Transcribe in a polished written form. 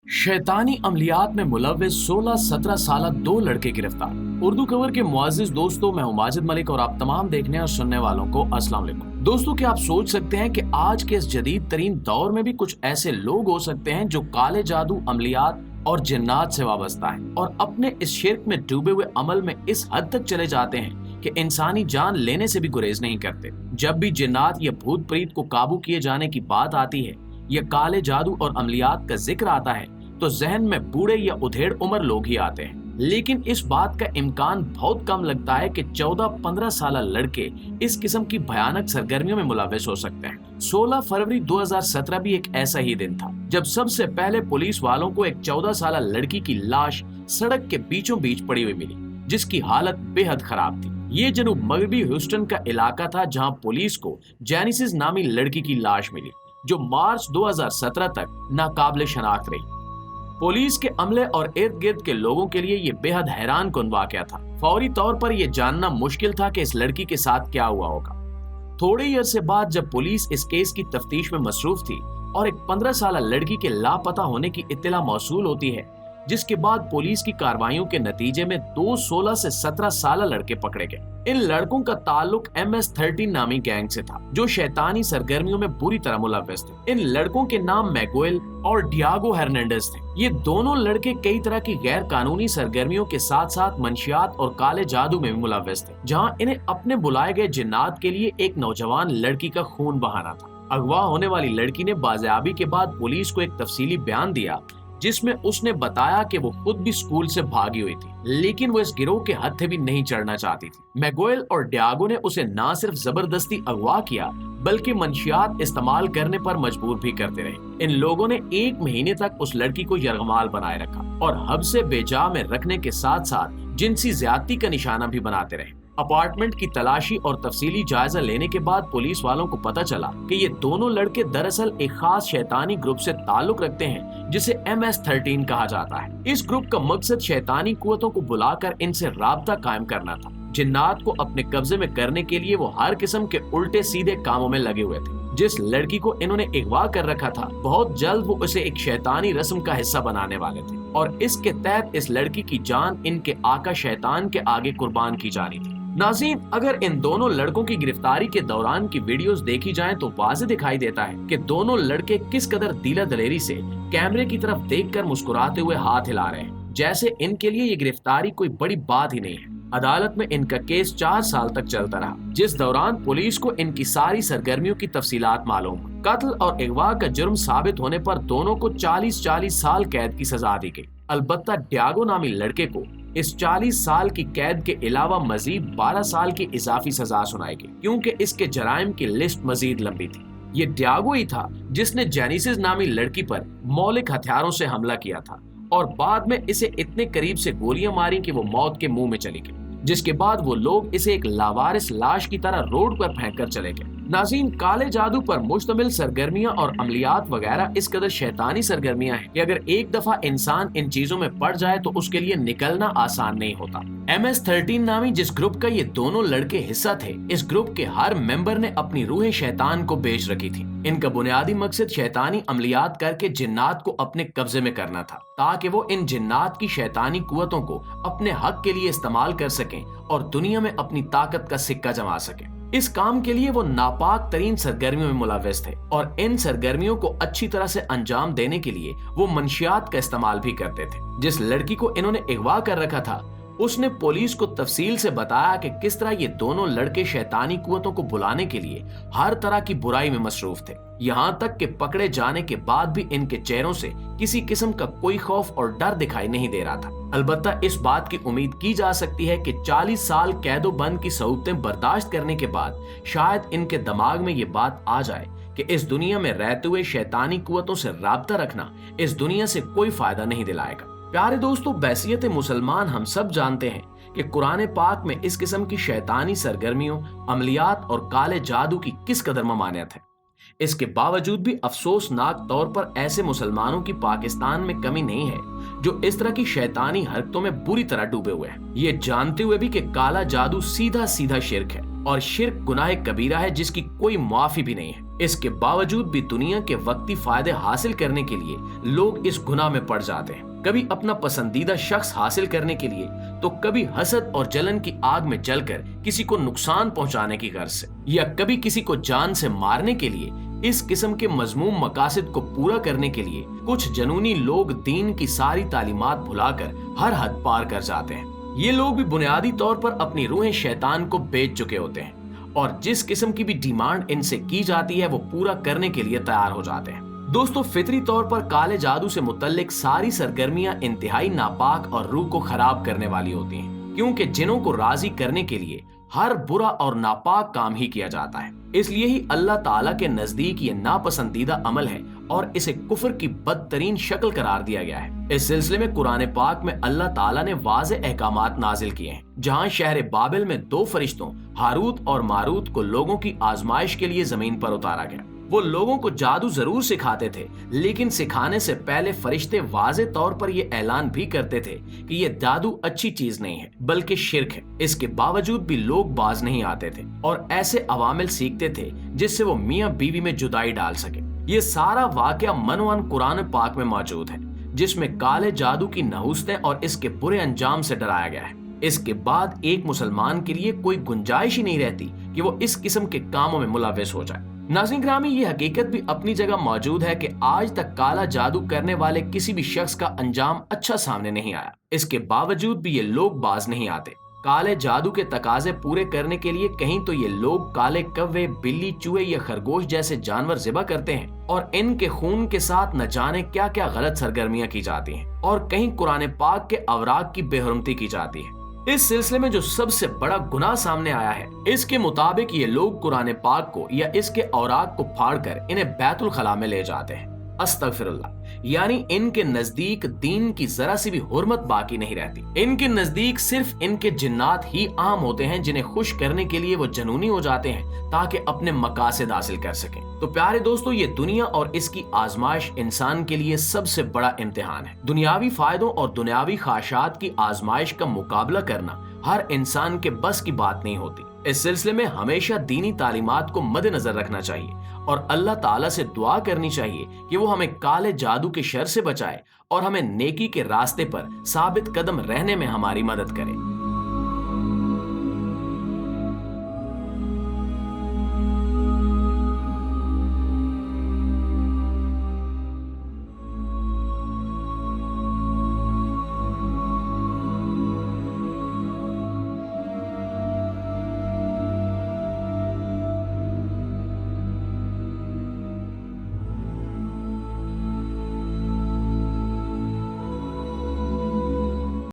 शैतानी अमलियात में मुलव्विस 16-17 साल दो लड़के गिरफ्तार। उर्दू खबर के मुआजिज दोस्तों, मैं हूं माजिद मलिक और आप तमाम देखने और सुनने वालों को अस्सलाम वालेकुम। दोस्तों, क्या आप सोच सकते हैं कि आज के इस जदीद तरीन दौर में भी कुछ ऐसे लोग हो सकते हैं जो काले जादू, अमलियात और जिन्नात से वाबस्ता है और अपने इस शिर्क में डूबे हुए अमल में इस हद तक चले जाते हैं कि इंसानी जान लेने से भी गुरेज नहीं करते। जब भी जिन्नात या भूत प्रीत को काबू किए जाने की बात आती है या काले जादू और अमलियात का जिक्र आता है तो जहन में बूढ़े या उधेड़ उम्र लोग ही आते हैं। लेकिन इस बात का इम्कान बहुत कम लगता है कि 14-15 साल लड़के इस किस्म की भयानक सरगर्मियों में मुलव्विस हो सकते हैं। 16 फरवरी 2017 भी एक ऐसा ही दिन था जब सबसे पहले पुलिस वालों को एक 14 साल लड़की की लाश सड़क के बीचों बीच पड़ी हुई मिली, जिसकी हालत बेहद खराब थी। ये जनूब मगरबी ह्यूस्टन का इलाका था जहां पुलिस को जेनिसिस नामी लड़की की लाश मिली, जो मार्च 2017 तक नाकाबिले शनाख्त रही। पुलिस के अमले और इर्द गिर्द के लोगों के लिए ये बेहद हैरान कुन वाकया था। फौरी तौर पर यह जानना मुश्किल था कि इस लड़की के साथ क्या हुआ होगा। थोड़े ही अरसे बाद जब पुलिस इस केस की तफ्तीश में मसरूफ थी और एक 15 साल लड़की के लापता होने की इत्तला मौसूल होती है, जिसके बाद पुलिस की कार्रवाइयों के नतीजे में दो 16 से 17 साल लड़के पकड़े गए। इन लड़कों का ताल्लुक MS-13 नामी गैंग से था, जो शैतानी सरगर्मियों में बुरी तरह मुलव्विस थे। इन लड़कों के नाम मैगुएल और डियागो हर्नांडेज थे। ये दोनों लड़के कई तरह की गैर कानूनी सरगर्मियों के साथ साथ मंशियात और काले जादू में भी मुलव्विस थे, जहां इन्हें अपने बुलाए गए जिन्नात के लिए एक नौजवान लड़की का खून बहाना था। अगवा होने वाली लड़की ने बाज़ियाबी के बाद पुलिस को एक तफसीली बयान दिया, जिसमें उसने बताया कि वो खुद भी स्कूल से भागी हुई थी, लेकिन वो इस गिरोह के हत्थे भी नहीं चढ़ना चाहती थी। मैगुएल और डियागो ने उसे न सिर्फ जबरदस्ती अगवा किया बल्कि मंशियात इस्तेमाल करने पर मजबूर भी करते रहे। इन लोगों ने 1 महीने तक उस लड़की को यरगमाल बनाए रखा और हब से बेजा में रखने के साथ साथ जिनसी ज्यादती का निशाना भी बनाते रहे। अपार्टमेंट की तलाशी और तफसीली जायजा लेने के बाद पुलिस वालों को पता चला कि ये दोनों लड़के दरअसल एक खास शैतानी ग्रुप से ताल्लुक रखते हैं, जिसे MS-13 कहा जाता है। इस ग्रुप का मकसद शैतानी कुव्वतों को बुलाकर इनसे राब्ता कायम करना था। जिन्नात को अपने कब्जे में करने के लिए वो हर किस्म के उल्टे सीधे कामों में लगे हुए थे। जिस लड़की को इन्होंने अगवा कर रखा था, बहुत जल्द वो उसे एक शैतानी रस्म का हिस्सा बनाने वाले थे और इसके तहत इस लड़की की जान इनके आका शैतान के आगे कुर्बान की जानी थी। नाज़रीन, अगर इन दोनों लड़कों की गिरफ्तारी के दौरान की वीडियोस देखी जाएं तो वाज़ेह दिखाई देता है कि दोनों लड़के किस कदर दिला दलेरी से कैमरे की तरफ देखकर मुस्कुराते हुए हाथ हिला रहे हैं, जैसे इनके लिए ये गिरफ्तारी कोई बड़ी बात ही नहीं है। अदालत में इनका केस 4 साल तक चलता रहा, जिस दौरान पुलिस को इनकी सारी सरगर्मियों की तफसीलात मालूम। कत्ल और अगवा का जुर्म साबित होने पर दोनों को 40-40 साल कैद की सजा दी गई। अलबत्ता डियागो नामी लड़के को इस 40 साल की कैद के अलावा मजीद 12 साल की इजाफी सजा सुनाई गई, क्योंकि इसके जराइम की लिस्ट मजीद लंबी थी। ये डियागो ही था जिसने जेनिसिस नामी लड़की पर मौलिक हथियारों से हमला किया था और बाद में इसे इतने करीब से गोलियां मारी कि वो मौत के मुंह में चली गई, जिसके बाद वो लोग इसे एक लावारिस लाश की तरह रोड पर फेंककर चले गए। नाज़रीन, काले जादू पर मुश्तमिल सरगर्मियां और अमलियात वगैरह इस कदर शैतानी सरगर्मियां हैं कि अगर एक दफा इंसान इन चीजों में पड़ जाए तो उसके लिए निकलना आसान नहीं होता। MS-13 नामी जिस ग्रुप का ये दोनों लड़के हिस्सा थे, इस ग्रुप के हर मेंबर ने अपनी रूह शैतान को बेच रखी थी। इनका बुनियादी मकसद शैतानी अमलियात करके जिन्नात को अपने कब्जे में करना था, ताकि वो इन जिन्नात की शैतानी कुव्वतों को अपने हक के लिए इस्तेमाल कर सकें और दुनिया में अपनी ताकत का सिक्का जमा सकें। इस काम के लिए वो नापाक तरीन सरगर्मियों में मुलव्विस थे और इन सरगर्मियों को अच्छी तरह से अंजाम देने के लिए वो मंशियात का इस्तेमाल भी करते थे। जिस लड़की को इन्होंने अगवा कर रखा था, उसने पुलिस को तफसील से बताया कि किस तरह ये दोनों लड़के शैतानी कुव्वतों को बुलाने के लिए हर तरह की बुराई में मसरूफ थे। यहाँ तक कि पकड़े जाने के बाद भी इनके चेहरों से किसी किस्म का कोई खौफ और डर दिखाई नहीं दे रहा था। अलबत्ता इस बात की उम्मीद की जा सकती है कि 40 साल कैदो बंद की सहूलतें बर्दाश्त करने के बाद शायद इनके दिमाग में ये बात आ जाए कि इस दुनिया में रहते हुए शैतानी कुव्वतों से राब्ता रखना इस दुनिया से कोई फायदा नहीं दिलाएगा। प्यारे दोस्तों, बैसियत मुसलमान हम सब जानते हैं कि कुरान पाक में इस किस्म की शैतानी सरगर्मियों, अमलियात और काले जादू की किस कदर ममानियत है। इसके बावजूद भी अफसोसनाक तौर पर ऐसे मुसलमानों की पाकिस्तान में कमी नहीं है जो इस तरह की शैतानी हरकतों में बुरी तरह डूबे हुए हैं, ये जानते हुए भी कि काला जादू सीधा सीधा शिर्क है और शिर्क गुनाह कबीरा है जिसकी कोई माफी भी नहीं है। इसके बावजूद भी दुनिया के वक्ती फायदे हासिल करने के लिए लोग इस गुनाह में पड़ जाते हैं। कभी अपना पसंदीदा शख्स हासिल करने के लिए तो कभी हसद और जलन की आग में जलकर किसी को नुकसान पहुंचाने की गर्ज से, या कभी किसी को जान से मारने के लिए। इस किस्म के मजमूम मकासद को पूरा करने के लिए कुछ जनूनी लोग दीन की सारी तालीमात भुलाकर हर हद पार कर जाते हैं। ये लोग भी बुनियादी तौर पर अपनी रूहें शैतान को बेच चुके होते हैं और जिस किस्म की भी डिमांड इनसे की जाती है वो पूरा करने के लिए तैयार हो जाते हैं। दोस्तों, फितरी तौर पर काले जादू से मुतल्लिक सारी सरगर्मियां इंतहाई नापाक और रूह को खराब करने वाली होती हैं, क्योंकि जिनों को राजी करने के लिए हर बुरा और नापाक काम ही किया जाता है। इसलिए ही अल्लाह ताला के नजदीक ये नापसंदीदा अमल है और इसे कुफ्र की बदतरीन शक्ल करार दिया गया है। इस सिलसिले में कुरान पाक में अल्लाह ताला ने वाज़े अहकामात नाजिल किए हैं, जहां शहर बाबिल में 2 फरिश्तों हारूत और मारूत को लोगों की आजमाइश के लिए जमीन पर उतारा गया। वो लोगों को जादू जरूर सिखाते थे, लेकिन सिखाने से पहले फरिश्ते वाज़े तौर पर ये ऐलान भी करते थे कि ये जादू अच्छी चीज नहीं है बल्कि शिर्क है। इसके बावजूद भी लोग बाज नहीं आते थे और ऐसे अवामिल सीखते थे जिससे वो मियाँ बीवी में जुदाई डाल सके। ये सारा वाकया मनवन कुरान पाक में मौजूद है, जिसमें काले जादू की नहुस्तें और इसके बुरे अंजाम से डराया गया है। इसके बाद एक मुसलमान के लिए कोई गुंजाइश ही नहीं रहती कि वो इस किस्म के कामों में मुलव्वस हो जाए। नाज़रीन ग्रामी, ये हकीकत भी अपनी जगह मौजूद है कि आज तक काला जादू करने वाले किसी भी शख्स का अंजाम अच्छा सामने नहीं आया। इसके बावजूद भी ये लोग बाज नहीं आते। काले जादू के तकाजे पूरे करने के लिए कहीं तो ये लोग काले कव्वे, बिल्ली, चूहे या खरगोश जैसे जानवर ज़िबा करते हैं और इनके खून के साथ न जाने क्या क्या गलत सरगर्मियां की जाती हैं, और कहीं कुरान पाक के अवराक की बेहरमती की जाती है। इस सिलसिले में जो सबसे बड़ा गुनाह सामने आया है, इसके मुताबिक ये लोग कुरान पाक को या इसके औराक को फाड़कर इन्हें बैतुल खला में ले जाते हैं। अस्तगफिरुल्लाह, यानी इनके नजदीक दीन की जरा सी भी हुर्मत बाकी नहीं रहती। इनके नजदीक सिर्फ इनके जिन्नात ही आम होते हैं, जिन्हें खुश करने के लिए वो जनूनी हो जाते हैं ताकि अपने मकासद हासिल कर सकें। तो प्यारे दोस्तों, ये दुनिया और इसकी आजमाइश इंसान के लिए सबसे बड़ा इम्तिहान है। दुनियावी फायदों और दुनियावी ख्वाहिशात की आजमाइश का मुकाबला करना हर इंसान के बस की बात नहीं होती। इस सिलसिले में हमेशा दीनी तालीमात को मद्देनजर रखना चाहिए और अल्लाह ताला से दुआ करनी चाहिए कि वो हमें काले जादू के शर से बचाए और हमें नेकी के रास्ते पर साबित कदम रहने में हमारी मदद करे।